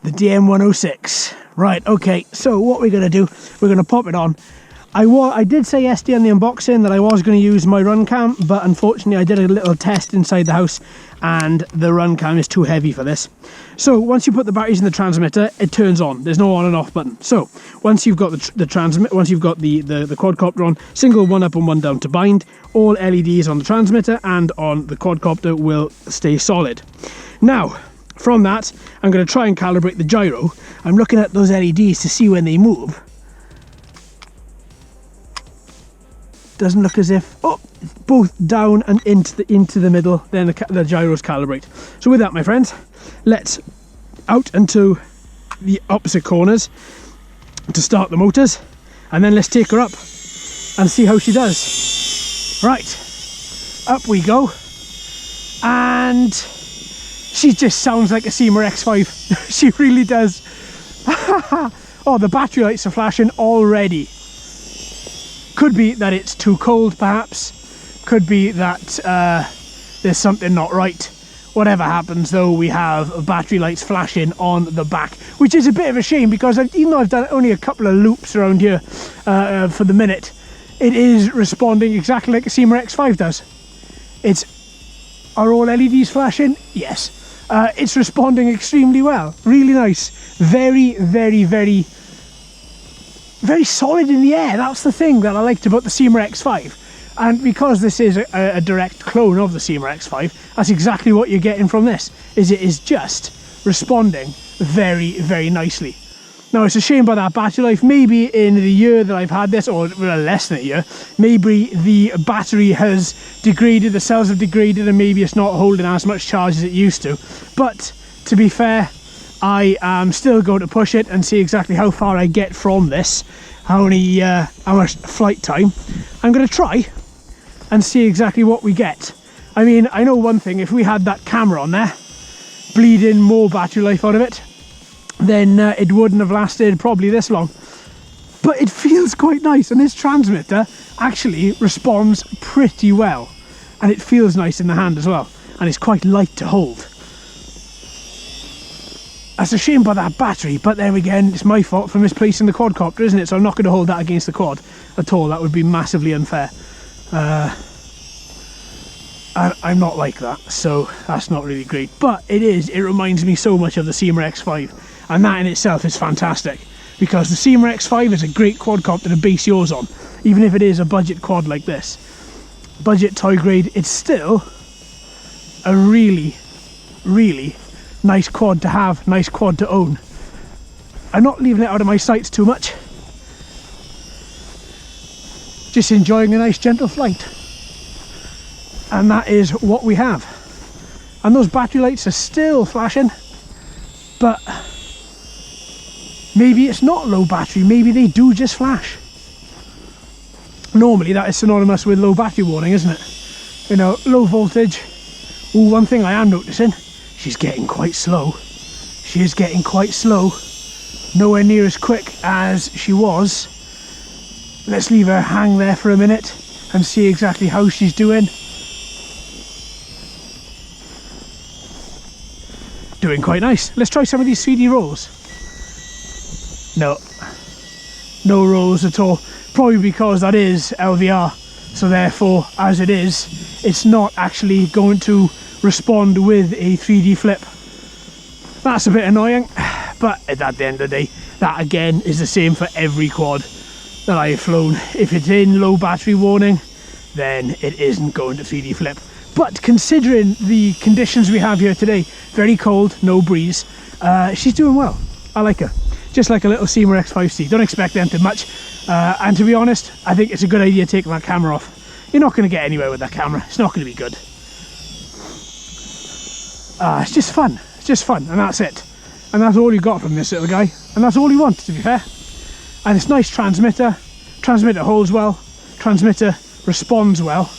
The DM106. Right, okay, so what we're going to do, we're going to pop it on. I did say yesterday on the unboxing that I was going to use my run cam, but unfortunately I did a little test inside the house and the run cam is too heavy for this. So once you put the batteries in the transmitter, it turns on. There's no on and off button. So once you've got the quadcopter on, single one up and one down to bind, all LEDs on the transmitter and on the quadcopter will stay solid. Now, from that, I'm going to try and calibrate the gyro. I'm looking at those LEDs to see when they move. Doesn't look as if, oh, both down and into the middle, then the gyros calibrate. So with that, my friends, let's out into the opposite corners to start the motors, and then let's take her up and see how she does. Right, up we go, and she just sounds like a Syma X5. She really does. Oh, the battery lights are flashing already. Could be that it's too cold, perhaps. Could be that there's something not right. Whatever happens, though, we have battery lights flashing on the back, which is a bit of a shame because even though I've done only a couple of loops around here for the minute, it is responding exactly like a Syma X5 does. Are all LEDs flashing? Yes. It's responding extremely well. Really nice. Very, very, very solid in the air. That's the thing that I liked about the Syma X5. And because this is a direct clone of the Syma X5, that's exactly what you're getting from this. It is just responding very, very nicely. Now, it's a shame about that battery life. Maybe in the year that I've had this, or less than a year, maybe the battery has degraded, the cells have degraded, and maybe it's not holding as much charge as it used to. But to be fair, I am still going to push it and see exactly how far I get from this, how much flight time. I'm going to try and see exactly what we get. I mean, I know one thing, if we had that camera on there, bleeding more battery life out of it, then it wouldn't have lasted probably this long. But it feels quite nice, and this transmitter actually responds pretty well, and it feels nice in the hand as well, and it's quite light to hold. That's a shame about that battery, but there again, it's my fault for misplacing the quadcopter, isn't it? So I'm not going to hold that against the quad at all. That would be massively unfair. I'm not like that, so that's not really great. But it reminds me so much of the Syma X5, and that in itself is fantastic, because the Syma X5 is a great quadcopter to base yours on, even if it is a budget quad like this. Budget toy grade, it's still a really, really nice quad to have, nice quad to own. I'm not leaving it out of my sights too much. Just enjoying a nice gentle flight. And that is what we have. And those battery lights are still flashing, but maybe it's not low battery, maybe they do just flash. Normally that is synonymous with low battery warning, isn't it? You know, low voltage. Ooh, one thing I am noticing, she's getting quite slow. She is getting quite slow. Nowhere near as quick as she was. Let's leave her hang there for a minute and see exactly how she's doing. Doing quite nice. Let's try some of these 3D rolls. No rolls at all. Probably because that is LVR. So therefore, as it is, it's not actually going to respond with a 3D flip. That's a bit annoying, but at the end of the day, that again is the same for every quad that I have flown. If it's in low battery warning, then it isn't going to 3D flip. But considering the conditions we have here today, very cold, no breeze, she's doing well. I like her. Just like a little Syma X5C. Don't expect anything much. And to be honest, I think it's a good idea taking that camera off. You're not going to get anywhere with that camera. It's not going to be good. It's just fun. It's just fun, and that's it. And that's all you got from this little guy. And that's all you want, to be fair. And it's nice transmitter. Transmitter holds well. Transmitter responds well.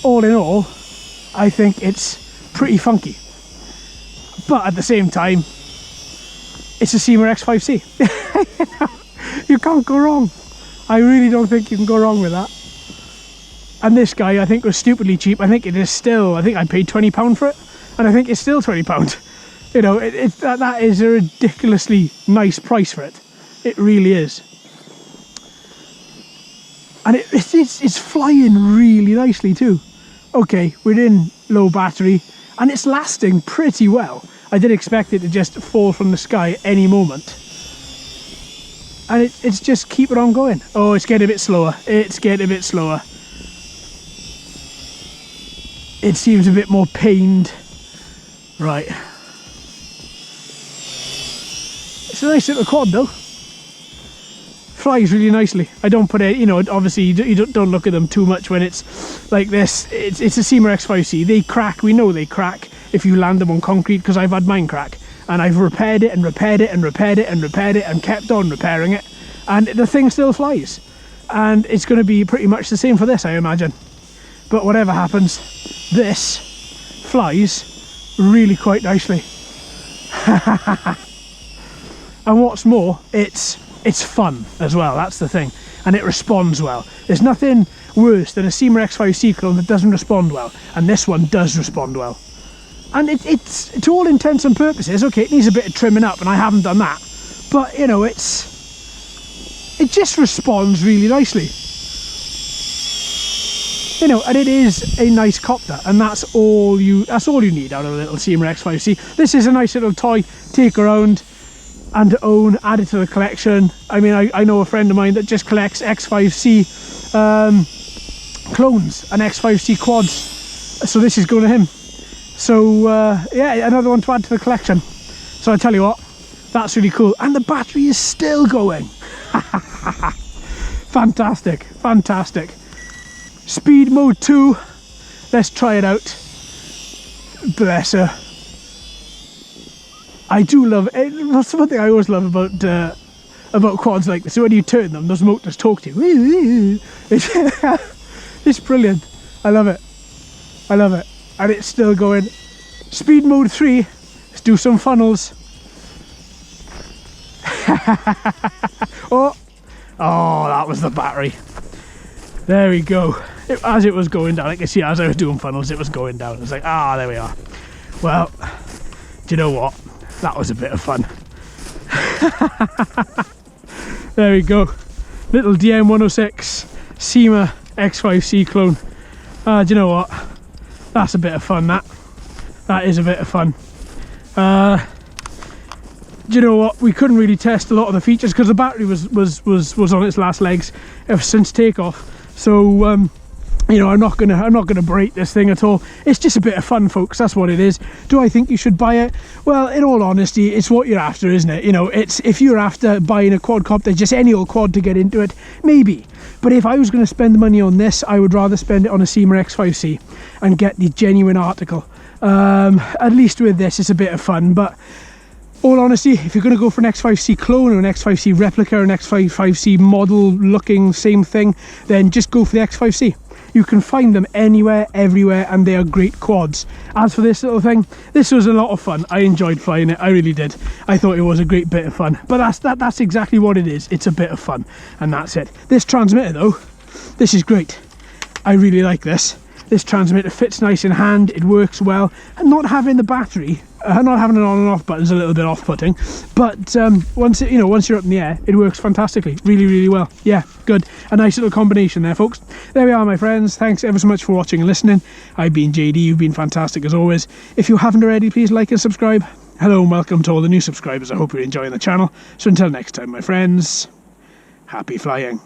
All in all, I think it's pretty funky. But at the same time, it's a Syma X5C. You can't go wrong. I really don't think you can go wrong with that. And this guy, I think, was stupidly cheap. I think it is still, I think I paid £20 for it, and I think it's still £20. You know, that is a ridiculously nice price for it. It really is. And it's flying really nicely too. Okay, we're in low battery and it's lasting pretty well. I did expect it to just fall from the sky any moment. And it's just keeping on going. Oh, it's getting a bit slower. It's getting a bit slower. It seems a bit more pained. Right. It's a nice little quad though. Flies really nicely. I don't put it, you know, obviously you don't look at them too much when it's like this. It's a Syma X5C. They crack, we know they crack if you land them on concrete, because I've had mine crack. And I've repaired it and repaired it and repaired it and repaired it and kept on repairing it. And the thing still flies. And it's going to be pretty much the same for this, I imagine. But whatever happens, this flies really quite nicely. And what's more, it's fun as well, that's the thing. And it responds well. There's nothing worse than a Syma X5C clone that doesn't respond well. And this one does respond well. And it's to all intents and purposes, okay, it needs a bit of trimming up, and I haven't done that. But, you know, it just responds really nicely. You know, and it is a nice copter, and that's all you need out of a little Syma X5C. This is a nice little toy, take around and to own, add it to the collection. I mean, I know a friend of mine that just collects X5C clones and X5C quads, so this is going to him. So yeah, another one to add to the collection. So I tell you what, that's really cool. And the battery is still going. Fantastic, fantastic. Speed mode 2. Let's try it out. Bless her. I do love it. That's one thing I always love about quads like this. So when you turn them, those motors talk to you. It's brilliant. I love it. I love it. And it's still going. Speed mode 3. Let's do some funnels. Oh, that was the battery. There we go. As it was going down, I can see as I was doing funnels, it was going down. It's like, there we are. Well, do you know what? That was a bit of fun. There we go. Little DM106 Syma X5C clone. Do you know what? That's a bit of fun, that is a bit of fun. Do you know what? We couldn't really test a lot of the features because the battery was on its last legs ever since takeoff. So you know, I'm not gonna break this thing at all. It's just a bit of fun, folks. That's what it is. Do I think you should buy it? Well, in all honesty, it's what you're after, isn't it? You know, it's if you're after buying a quadcopter, just any old quad to get into it, maybe. But if I was going to spend the money on this, I would rather spend it on a Syma X5C and get the genuine article. At least with this, it's a bit of fun. But all honesty, if you're going to go for an X5C clone or an X5C replica or an X5C model looking same thing, then just go for the X5C. You can find them anywhere, everywhere, and they are great quads. As for this little thing, this was a lot of fun. I enjoyed flying it, I really did. I thought it was a great bit of fun. But that's exactly what it is. It's a bit of fun, and that's it. This transmitter though, this is great. I really like this. This transmitter fits nice in hand, it works well, and not having the battery, not having an on and off button is a little bit off-putting, but once you're up in the air, it works fantastically, really well. Yeah, good. A nice little combination there, folks. There we are, my friends. Thanks ever so much for watching and listening. I've been JD, you've been fantastic as always. If you haven't already, please like and subscribe. Hello and welcome to all the new subscribers. I hope you're enjoying the channel. So until next time, my friends, happy flying.